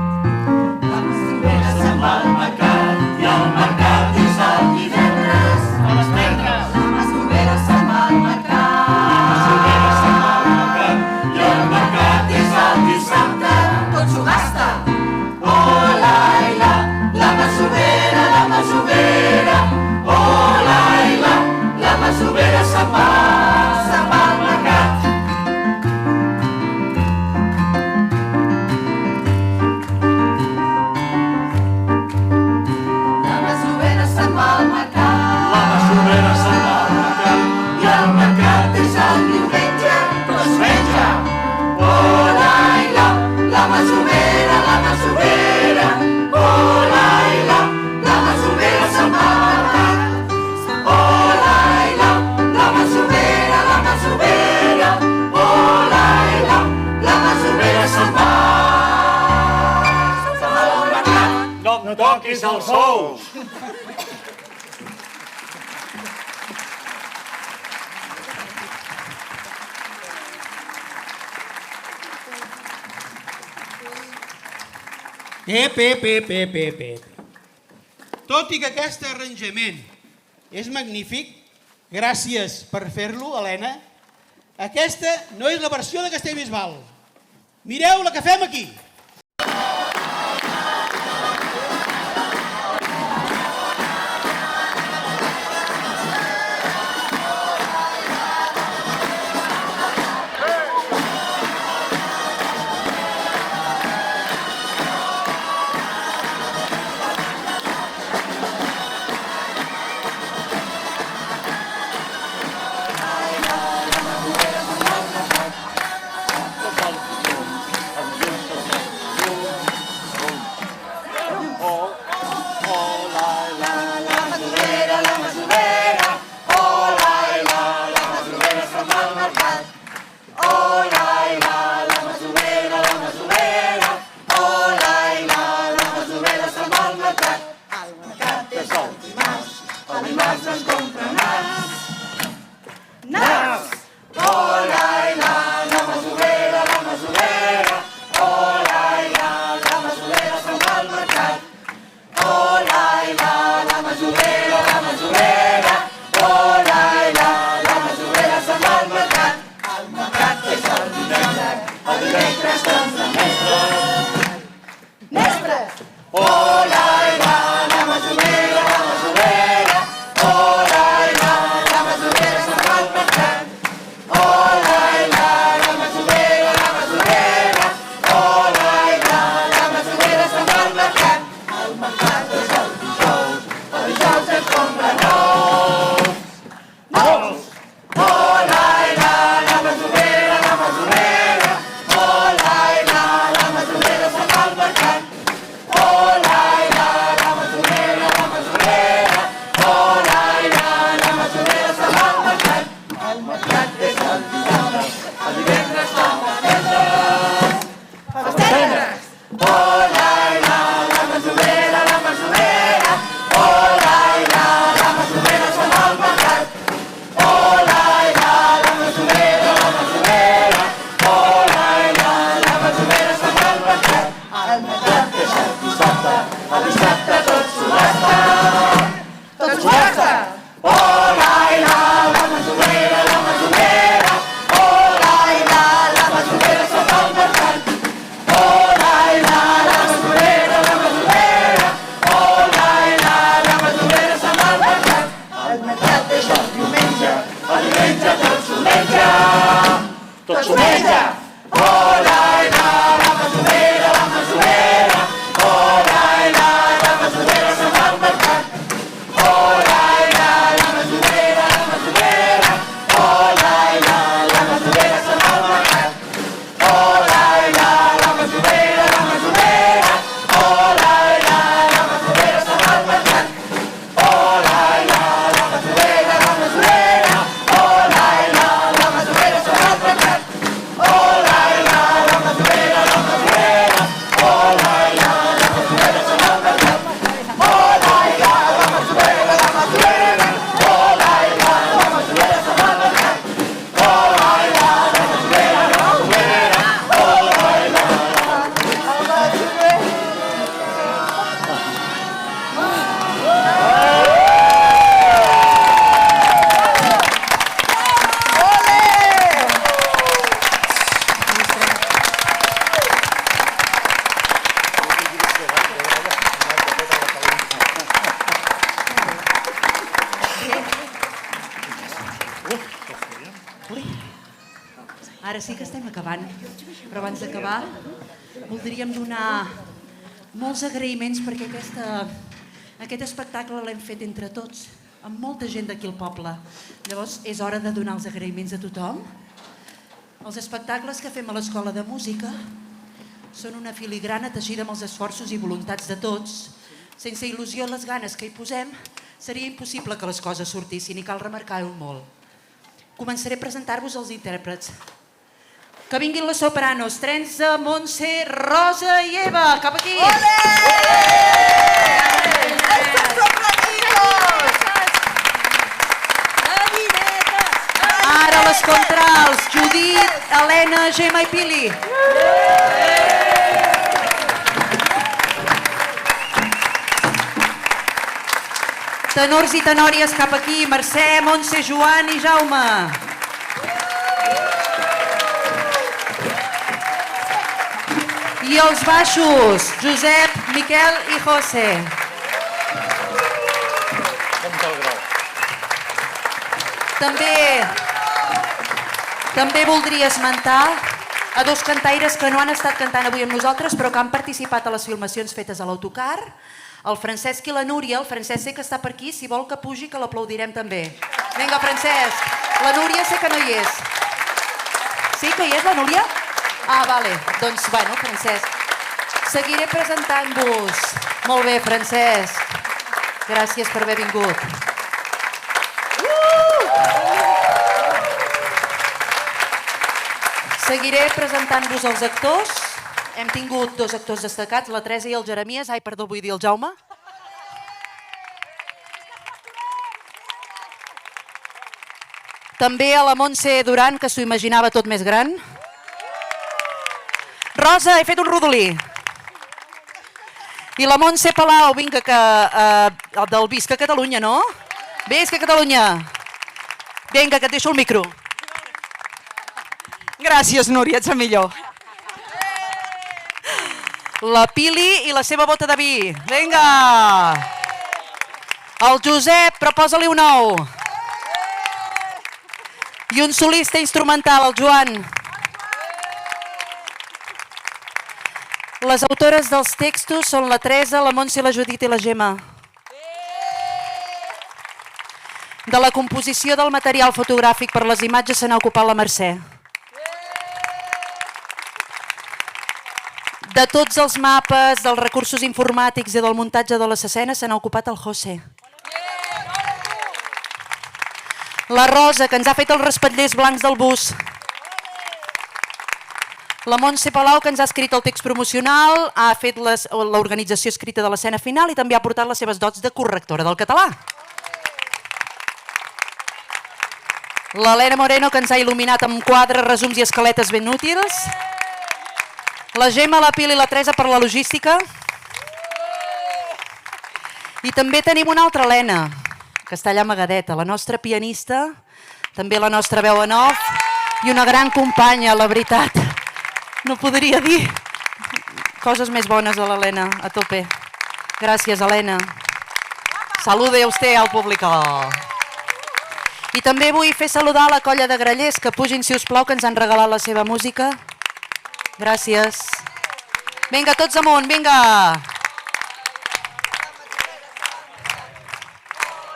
La masovera se'n va al mercat i el mercat és el divendres. A les pedres. La masovera se'n va al mercat. La masovera se'n va al mercat i el mercat és el dissabte. Tot s'ho gasta. Oh, Laila, la masovera, la masovera. Oh, Laila, la masovera se'n va al mercat. La masovera se'n va al mercat. La masovera se'n va al mercat i el mercat és el diumenge. Tot es menja. Oh, Laila, la masovera, la masovera. Oh, Laila, la masovera se'n va al mercat. Oh, Laila, la masovera, la masovera. Oh, Laila, la masovera se'n va al mercat. No em toquis els ous. Tot i que aquest arranjament és magnífic, gràcies per fer-lo, Helena, aquesta no és la versió de Castellbisbal. Mireu la que fem aquí. menja, tot s'ho menja. Hola, la masovera, la masovera. Hola, la masovera se'n va al mercat. Hola, la masovera, la masovera. Hola, la masovera se'n va al mercat. Hola, la masovera, la masovera. Hola, la masovera se'n va al mercat. Hola, la masovera, la masovera. Hola, la masovera se'n va al mercat. Hola, la masovera, la masovera. Hola, la masovera se'n va al mercat. Hola, la masovera, la masovera. Hola, la masovera se'n va al mercat. Hola, la masovera, la masovera. Ara sí que estem acabant, però abans d'acabar voldríem donar molts agraïments perquè aquest espectacle l'hem fet entre tots, amb molta gent d'aquí al poble. Llavors és hora de donar els agraïments a tothom. Els espectacles que fem a l'Escola de Música són una filigrana teixida amb els esforços i voluntats de tots. Sense il·lusió i les ganes que hi posem, seria impossible que les coses sortissin i cal remarcar-ho molt. Començaré a presentar-vos els intèrprets. Que vinguin les sopranos, Trenza, Montse, Rosa i Eva. Cap aquí! Ara les contrals, Judit, Helena, Gemma i Pili. Tenors i tenòries cap aquí, Mercè, Montse, Joan i Jaume. I els baixos, Josep, Miquel i José. També voldria esmentar a dos cantaires que no han estat cantant avui amb nosaltres però que han participat a les filmacions fetes a l'autocar, el Francesc i la Núria. El Francesc sé que està per aquí, si vol que pugi que l'aplaudirem també. Vinga, Francesc. La Núria sé que no hi és. Sí que hi és la Núria? Ah, vale. Doncs, bueno, Francesc. Seguiré presentant-vos. Molt bé, Francesc. Gràcies per haver vingut. Seguiré presentant-vos els actors. Hem tingut dos actors destacats, la Teresa i el Jeremies. Ai, perdó, vull dir el Jaume. També a la Montse Duran, que s'ho imaginava tot més gran. Rosa, he fet un rodolí. I la Montse Palau, vinga, del Visca Catalunya, no? Visca Catalunya. Vinga, que et deixo el micro. Gràcies, Núria, ets la millor. La Pili i la seva bota de vi. Vinga! El Josep, però posa-li un ou. I un solista instrumental, el Joan. Les autores dels textos són la Teresa, la Montse, la Judit i la Gemma. De la composició del material fotogràfic per les imatges se n'ha ocupat la Mercè. De tots els mapes, dels recursos informàtics i del muntatge de les escenes se n'ha ocupat el José. La Rosa, que ens ha fet els respatllers blancs del bus. La Montse Palau, que ens ha escrit el text promocional, ha fet l'organització escrita de l'escena final i també ha portat les seves dots de correctora del català. L'Helena Moreno, que ens ha il·luminat amb quadres, resums i escaletes ben útils. La Gemma, la Pili i la Teresa per la logística. I també tenim una altra Helena, que està allà amagadeta, la nostra pianista, també la nostra veu en off i una gran companya, la veritat. No podria dir coses més bones de l'Helena, a tope. Gràcies, Helena. Salude usted al público. I també vull fer saludar la colla de grallers, que pugin, si us plau, que ens han regalat la seva música. Gràcies. Vinga, tots amunt, vinga!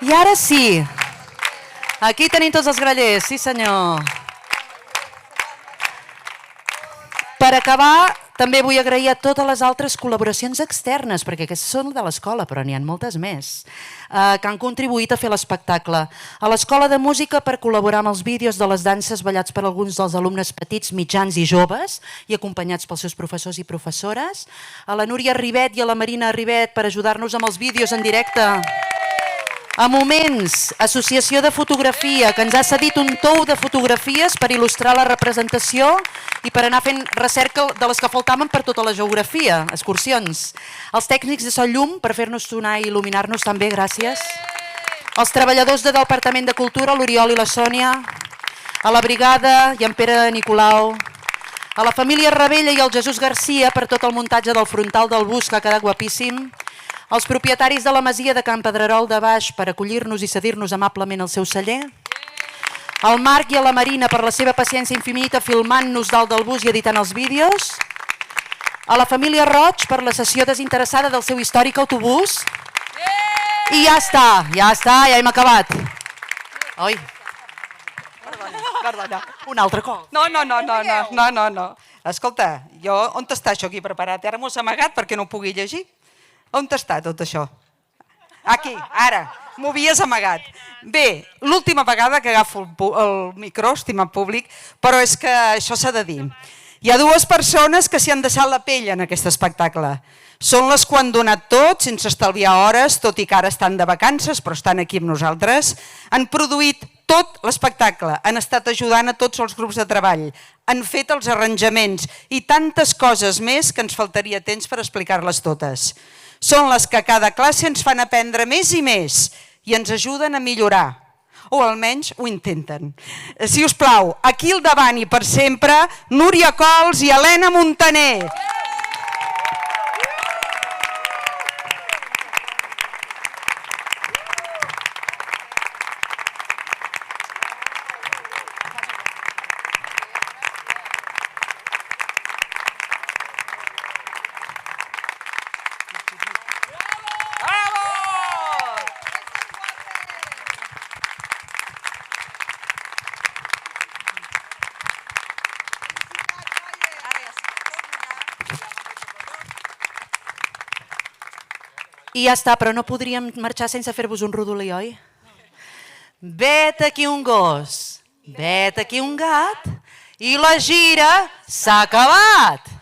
I ara sí. Aquí tenim tots els grallers, sí senyor. Per acabar, també vull agrair a totes les altres col·laboracions externes, perquè aquestes són de l'escola, però n'hi ha moltes més, que han contribuït a fer l'espectacle. A l'Escola de Música per col·laborar amb els vídeos de les danses ballats per alguns dels alumnes petits, mitjans i joves i acompanyats pels seus professors i professores. A la Núria Ribet i a la Marina Ribet per ajudar-nos amb els vídeos en directe. A Moments, Associació de Fotografia, que ens ha cedit un tou de fotografies per il·lustrar la representació i per anar fent recerca de les que faltaven per tota la geografia, excursions. Els tècnics de So Llum per fer-nos sonar i il·luminar-nos també, gràcies. Els treballadors del Departament de Cultura, l'Oriol i la Sònia. A la Brigada i en Pere Nicolau. A la família Ravella i el Jesús Garcia per tot el muntatge del frontal del bus, que ha quedat guapíssim. Els propietaris de la masia de Can Pedrerol de Baix per acollir-nos i cedir-nos amablement el seu celler. Al Marc i a la Marina per la seva paciència infinita filmant-nos dalt del bus i editant els vídeos. A la família Roig per la sessió desinteressada del seu històric autobús. I ja està, ja hem acabat. Oi? Perdona, un altre cop. No. Escolta, on està això aquí preparat? Ara m'ho has amagat perquè no ho pugui llegir. On està tot això? Aquí, ara. M'ho havies amagat. Bé, l'última vegada que agafo el micro, estimat públic, però és que això s'ha de dir. Hi ha dues persones que s'hi han deixat la pell en aquest espectacle. Són les que han donat tot, sense estalviar hores, tot i que ara estan de vacances, però estan aquí amb nosaltres. Han produït tot l'espectacle, han estat ajudant a tots els grups de treball, han fet els arranjaments i tantes coses més que ens faltaria temps per explicar-les totes. Són les que a cada classe ens fan aprendre més i més i ens ajuden a millorar, o almenys ho intenten. Si us plau, aquí al davant i per sempre, Núria Cols i Helena Montaner. I ja està, però no podríem marxar sense fer-vos un rodolí, oi? Vet aquí un gos, vet aquí un gat i la gira s'ha acabat.